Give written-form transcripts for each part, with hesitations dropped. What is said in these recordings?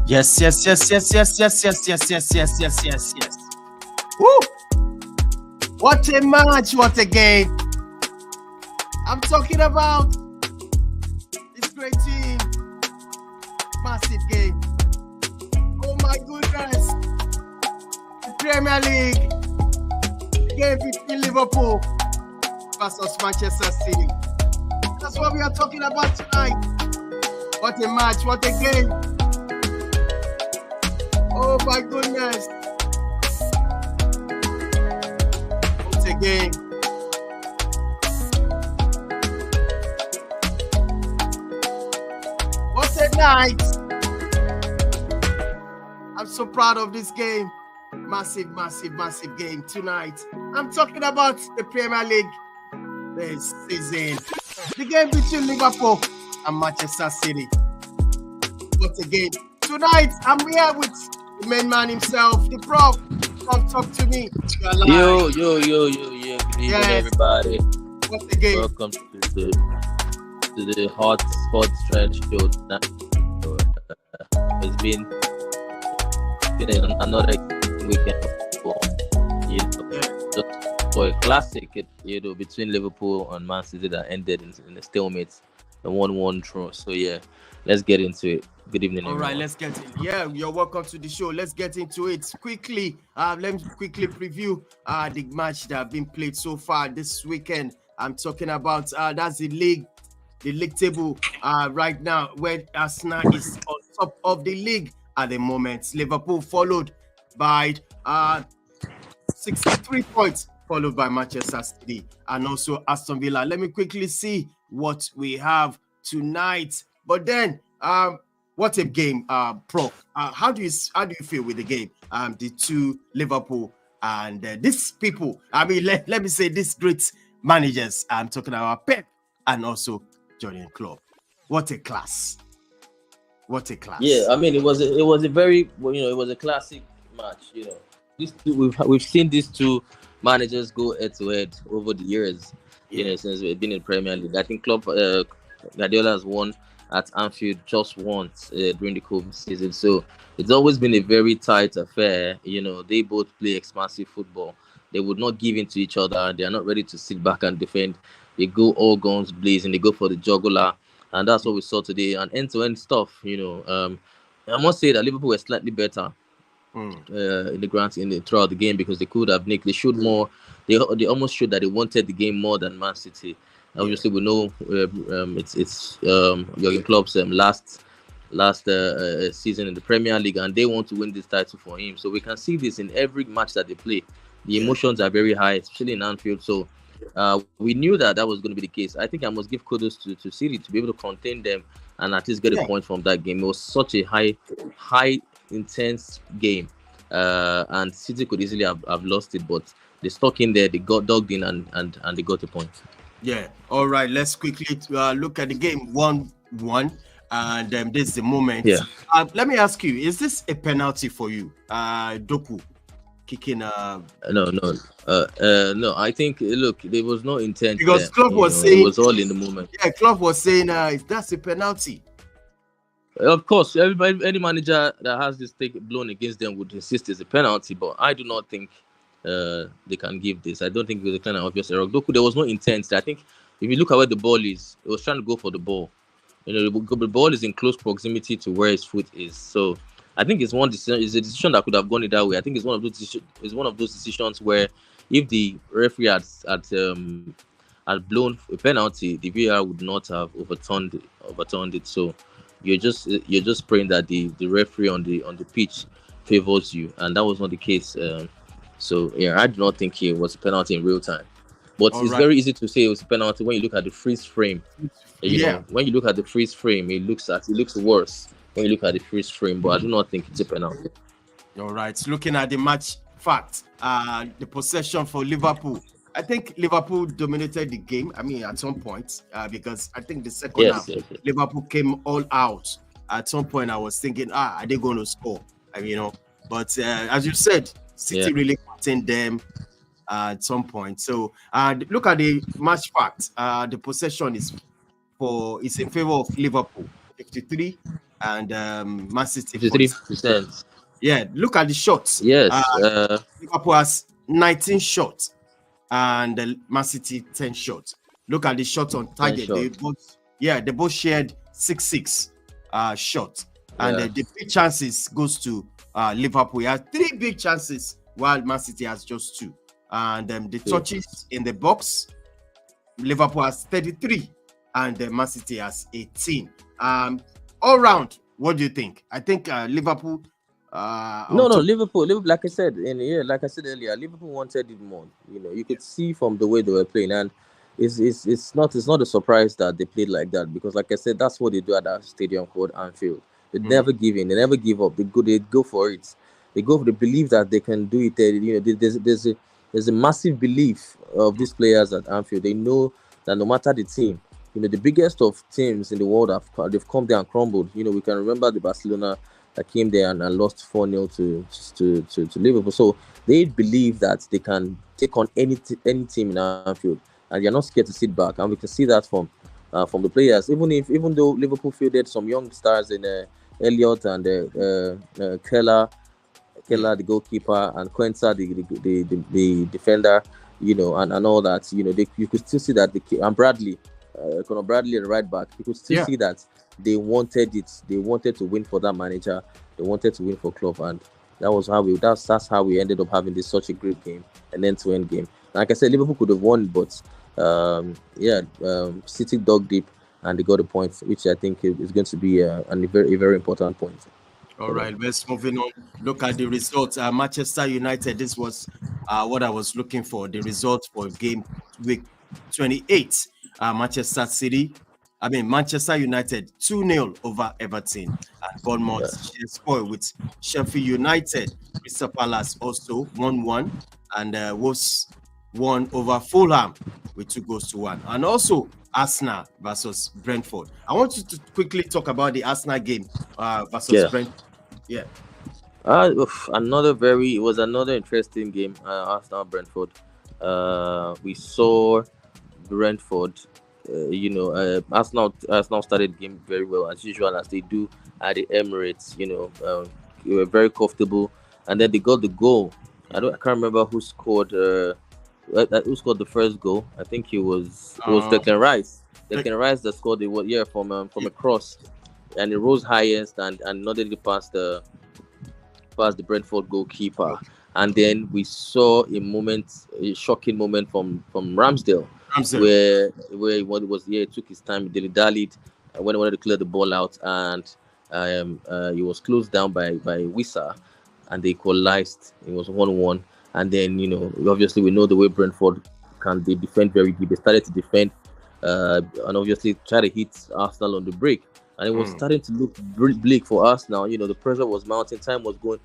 Yes. Woo! What a match, what a game. I'm talking about this great team. Massive game. Oh my goodness. The Premier League. The game between Liverpool versus Manchester City. That's what we are talking about tonight. What a match, what a game. Oh my goodness. What a game. What a night. I'm so proud of this game. Massive game tonight. I'm talking about the Premier League this season. The game between Liverpool and Manchester City. What a game. Tonight, I'm here with the main man himself, the prof. Come talk to me. Yo. Good evening, everybody. What a game. Welcome to the hot stretch show tonight. It's been another weekend of football. Just for a classic, between Liverpool and Man City that ended in a stalemate, a 1-1 draw. So yeah, let's get into it. Good evening, everyone. All right, let's get in. Yeah, you're welcome to the show. Let's get into it quickly. Let me quickly preview the match that have been played so far this weekend. I'm talking about that's the league table right now, where Arsenal is on top of the league at the moment. Liverpool followed by 63 points, followed by Manchester City and also Aston Villa. Let me quickly see what we have tonight. But then, what a game, Prof. How do you feel with the game? The two Liverpool and these people. I mean, let me say these great managers. I'm talking about Pep and also Jurgen Klopp. What a class! What a class! Yeah, I mean, it was a very it was a classic match. These two, we've seen these two managers go head to head over the years. Since we've been in Premier League. I think Klopp, Guardiola has won at Anfield just once during the COVID season. So it's always been a very tight affair. They both play expansive football. They would not give in to each other. They are not ready to sit back and defend. They go all guns blazing. They go for the jugular. And that's what we saw today. And end-to-end stuff, I must say that Liverpool were slightly better in the throughout the game, because they could have nicked. They showed more. They almost showed that they wanted the game more than Man City. Obviously, we know it's Jurgen Klopp's last season in the Premier League, and they want to win this title for him. So we can see this in every match that they play. The emotions are very high, especially in Anfield. So we knew that was going to be the case. I think I must give kudos to City to be able to contain them and at least get a point from that game. It was such a high intense game, and City could easily have lost it, but they stuck in there. They got dogged in and they got a point. Yeah. All right. Let's quickly look at the game 1-1, and this is the moment. Yeah. Let me ask you: is this a penalty for you, Doku? Kicking No. I think there was no intent because there. Klopp was saying it was all in the moment. Yeah, Klopp was saying that's a penalty. Of course, any manager that has this thing blown against them would insist it's a penalty, but I do not think they can give this. I don't think it was a kind of obvious error. Doku, there was no intent. I think if you look at where the ball is, it was trying to go for the ball. The ball is in close proximity to where his foot is. So I think it's a decision that could have gone either way. I think it's one of those decisions where if the referee had blown a penalty, the VAR would not have overturned it. So you're just praying that the referee on the pitch favors you, and that was not the case. So yeah, I do not think it was a penalty in real time. But it's very easy to say it was a penalty when you look at the freeze frame. When you look at the freeze frame, it looks worse when you look at the freeze frame. But I do not think it's a penalty. All right. Looking at the match fact, the possession for Liverpool. I think Liverpool dominated the game. I mean, at some point, because I think the second half, Liverpool came all out. At some point, I was thinking, are they going to score? But as you said, City really contained them at some point. So look at the match fact. The possession is in favor of Liverpool, 53, and Man City 53%. Yeah, look at the shots. Yes. Liverpool has 19 shots and Man City 10 shots. Look at the shots on target. They both shared 6-6 shots. And the big chances goes to Liverpool. He has 3 big chances while Man City has just 2. And the touches in the box, Liverpool has 33 and Man City has 18. All round, what do you think? I think Liverpool. Liverpool. Like I said earlier, Liverpool wanted it more. You could see from the way they were playing, and it's not a surprise that they played like that, because, like I said, that's what they do at that stadium called Anfield. They never give in. They never give up. They go for it. They believe that they can do it. There's a massive belief of these players at Anfield. They know that no matter the team, the biggest of teams in the world they've come there and crumbled. We can remember the Barcelona that came there and lost 4-0 to Liverpool. So they believe that they can take on any team in Anfield, and they're not scared to sit back. And we can see that from the players. Even though Liverpool fielded some young stars in Elliott and Keller, the goalkeeper, and Quentin, the defender, and all that. You could still see that and Bradley, Conor Bradley at the right back. You could still see that they wanted it. They wanted to win for that manager. They wanted to win for Klopp, and that's how we ended up having such a great game, an end-to-end game. Like I said, Liverpool could have won, but City dug deep and they got a point, which I think is going to be a very, very important point. All right, let's moving on. Look at the results. Manchester United. This was what I was looking for. The results for game week 28. Manchester United 2-0 over Everton, and Bournemouth spoiled with Sheffield United. Crystal Palace also 1-1, and Wolves won over Fulham with 2-1, and also Arsenal versus Brentford. I want you to quickly talk about the Arsenal game versus Brentford. Yeah. It was another interesting game. Arsenal Brentford. We saw Brentford. Arsenal started the game very well, as usual, as they do at the Emirates. They were very comfortable, and then they got the goal. I can't remember who scored. Who scored the first goal? I think it was Declan Rice. Declan Rice that scored from a cross, and it rose highest and nodded it past the Brentford goalkeeper. And then we saw a shocking moment from Ramsdale. Where it took his time, he dallied when he wanted to clear the ball out, and he was closed down by Wissa, and they equalized. It was 1-1, and then obviously we know the way Brentford they defend very deep. They started to defend and obviously try to hit Arsenal on the break, and it was starting to look bleak for Arsenal. The pressure was mounting, time was going,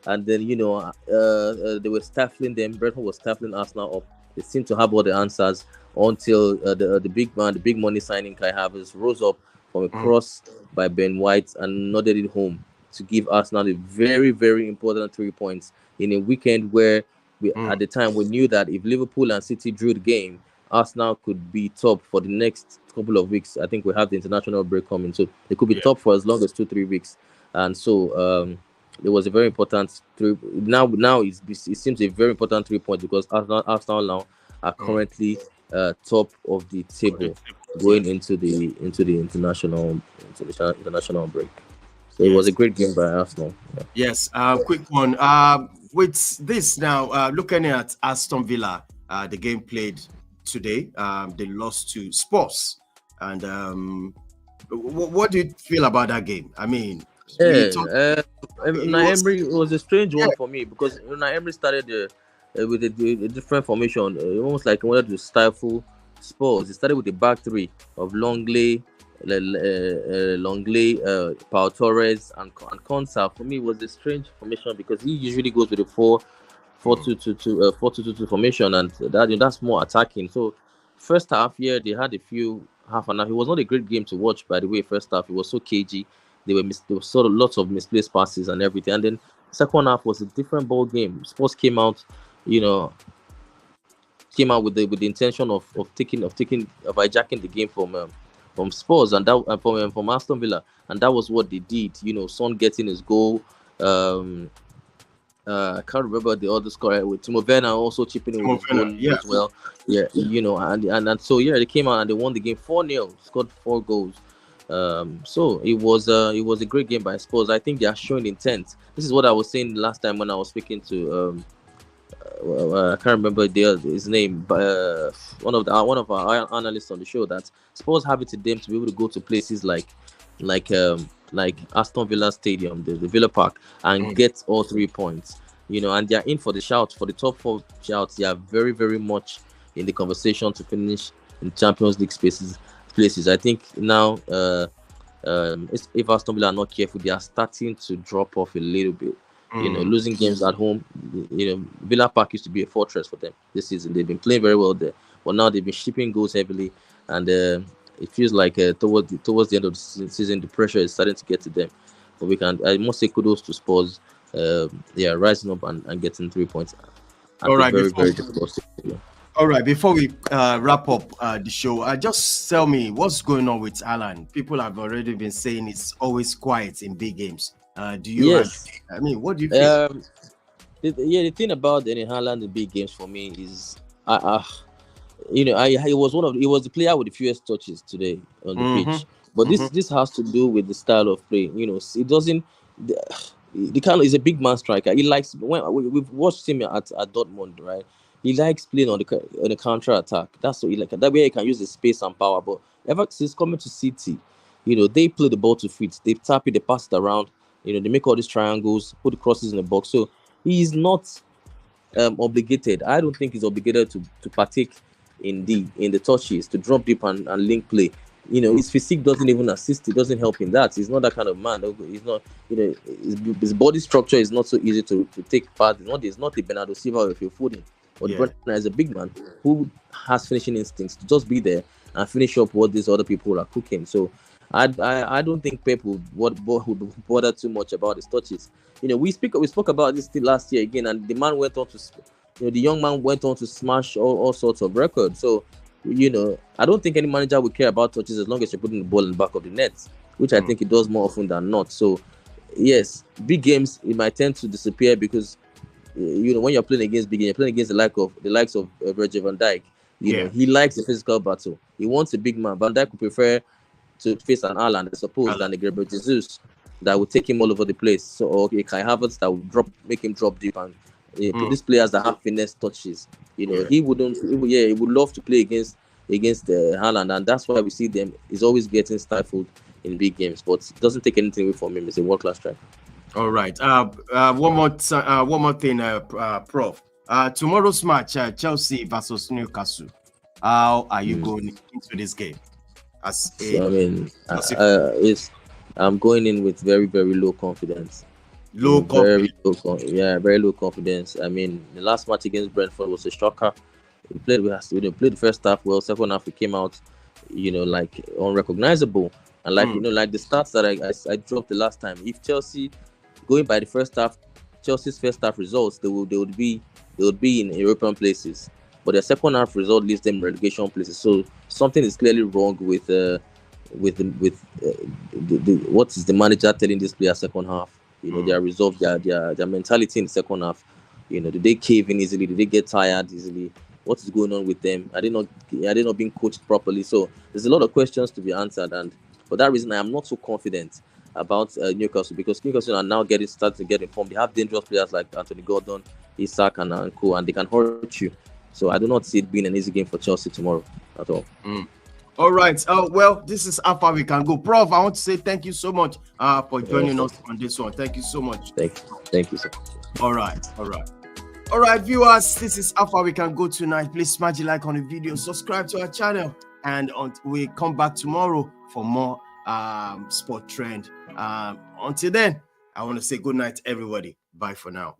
and then they were stifling them. Brentford was stifling Arsenal up. They seemed to have all the answers until the big man, the big money signing Kai Havertz rose up from a cross by Ben White and nodded it home to give Arsenal a very, very important 3 points in a weekend where at the time we knew that if Liverpool and City drew the game, Arsenal could be top for the next couple of weeks. I think we have the international break coming, so they could be top for as long as 2-3 weeks. And so it was a very important now it seems a very important 3 points, because Arsenal now are currently top of the table going into the international break. So it was a great game by Arsenal. Yes, quick one. With this now, looking at Aston Villa, the game played today. They lost to Spurs, and what do you feel about that game? I mean, Unai Emery was a strange one for me, because Unai Emery started with a different formation, almost like he wanted to stifle Spurs. He started with the back three of Longley, Pau Torres, and Konsa. For me, it was a strange formation, because he usually goes with a 4-2-2 formation, and that's more attacking. So first half, they had a few half an hour. It was not a great game to watch, by the way. First half, it was so cagey. There were sort of lots of misplaced passes and everything. And then second half was a different ball game. Spurs came out with the intention of hijacking the game Spurs and that from Aston Villa, and that was what they did. Son getting his goal. I can't remember the other score with Timo Werner also chipping in with his goal as well. Yeah, and so they came out and they won the game 4-0, scored 4 goals. So it was a great game by Spurs. I think they are showing intent. This is what I was saying last time when I was speaking to I can't remember his name, but one of our analysts on the show, that Spurs have it in them to be able to go to places like Aston Villa Stadium, the Villa Park, and get all 3 points. And they are in for the shout, for the top 4 shouts. They are very, very much in the conversation to finish in Champions League places. I think now, if Aston Villa are not careful, they are starting to drop off a little bit. Losing games at home. Villa Park used to be a fortress for them this season. They've been playing very well there, but now they've been shipping goals heavily, and it feels like towards the end of the season, the pressure is starting to get to them. But I must say kudos to Spurs. They are rising up and getting 3 points. All right, very difficult. All right, before we wrap up the show, just tell me what's going on with Haaland. People have already been saying it's always quiet in big games. Do you? Yes. What do you think? The thing about Haaland in big games for me is, he was the player with the fewest touches today on the pitch. But this has to do with the style of play. It doesn't. He's a big man striker. He likes, when we've watched him at Dortmund, right? He likes playing on the counter attack. That's what he like. That way he can use the space and power. But ever since coming to City, they play the ball to feet. They tap it, they pass it around. They make all these triangles, put the crosses in the box. So he is not obligated. I don't think he's obligated to partake in the touches, to drop deep and link play. His physique doesn't even assist. It doesn't help in that. He's not that kind of man. He's not. His body structure is not so easy to take part. It's not a Bernardo Silva or a Phil Foden. But Bruyne is a big man who has finishing instincts to just be there and finish up what these other people are cooking. So I don't think Pep would bother too much about his touches. We spoke about this last year again, and the man went on to, the young man went on to smash all sorts of records. So, I don't think any manager would care about touches as long as you're putting the ball in the back of the net, which I think he does more often than not. So, yes, big games, it might tend to disappear because, when you're playing against big games, you're playing against the likes of Virgil van Dijk. He likes the physical battle. He wants a big man. Van Dijk would prefer to face an Haaland, I suppose, than a Gabriel Jesus that would take him all over the place. So, Kai Havertz that would make him drop deep, and these players that have finesse touches. He would love to play against Haaland, and that's why we see them. He's always getting stifled in big games, but it doesn't take anything away from him. He's a world-class striker. All right. One more thing, Prof. Tomorrow's match, Chelsea versus Newcastle. How are you going into this game? I'm going in with very, very low confidence. Very low confidence. The last match against Brentford was a shocker. We played the first half well. Second half we came out, like unrecognizable. And like the stats that I dropped the last time. If Chelsea, going by the first half, Chelsea's first half results, they would be in European places. But their second half result leaves them in relegation places. So something is clearly wrong with what is the manager telling this player second half? Their resolve, their mentality in the second half. Do they cave in easily? Do they get tired easily? What is going on with them? Are they not being coached properly? So there's a lot of questions to be answered, and for that reason, I am not so confident about Newcastle, because Newcastle are now starting to get informed. They have dangerous players like Anthony Gordon, Isak, and Co, and they can hurt you. So I do not see it being an easy game for Chelsea tomorrow at all. All right. Well, this is how far we can go. Prof, I want to say thank you so much for joining us on this one. Thank you so much. Thank you so much. All right, viewers. This is how far we can go tonight. Please smash the like on the video, subscribe to our channel, and we come back tomorrow for more sport trend. Until then, I want to say good night, everybody. Bye for now.